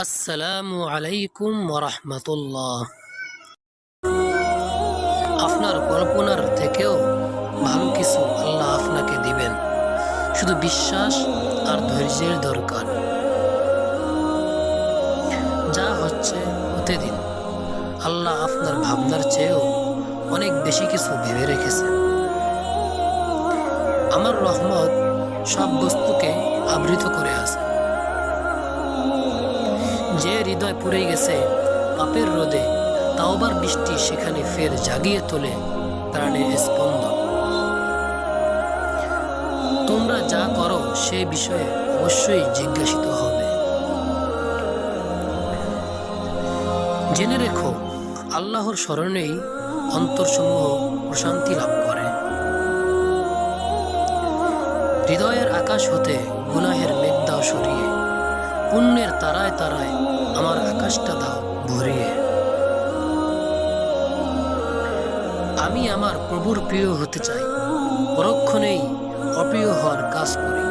আসসালামু আলাইকুম ওরহমতুল্লাহ। আপনার কল্পনার থেকেও ভালো কিছু আল্লাহ আপনাকে দিবেন, শুধু বিশ্বাস আর ধৈর্যের দরকার। যা হচ্ছে হতে দিন, আল্লাহ আপনার ভাবনার চেয়েও অনেক বেশি কিছু ভেবে রেখেছেন। আমার রহমত সব বস্তুকে আবৃত করে আছে। যে হৃদয় পুড়ে গেছে পাপের রোদে, তাওবার বৃষ্টি সেখানে ফের জাগিয়ে তোলে প্রাণের স্পন্দন। তোমরা যা করো সে বিষয়ে অবশ্যই জিজ্ঞাসিত হবে। জেনে রেখো, আল্লাহর স্মরণেই অন্তরসমূহ প্রশান্তি লাভ করে। হৃদয়ের আকাশ হতে গুনাহের মেঘ দাও সরিয়ে, পুণ্যের তারায় তারায় আমার আকাশটা দাও ভরিয়ে। আমি আমার প্রভুর প্রিয় হতে চাই, পরক্ষণেই অপ্রিয় হওয়ার কাজ করি।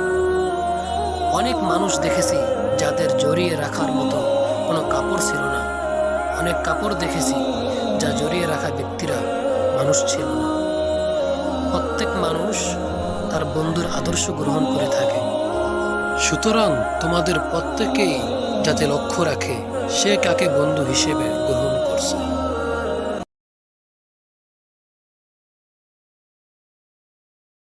অনেক মানুষ দেখেছি যাদের জড়িয়ে রাখার মতো কোনো কাপড় ছিল না। অনেক কাপড় দেখেছি যা জড়িয়ে রাখা ব্যক্তিরা মানুষ ছিল না। প্রত্যেক মানুষ তার বন্ধুর আদর্শ গ্রহণ করে থাকে। সুতরাং তোমাদের প্রত্যেকেই যাতে লক্ষ্য রাখে সে কাকে বন্ধু হিসেবে গ্রহণ করছে।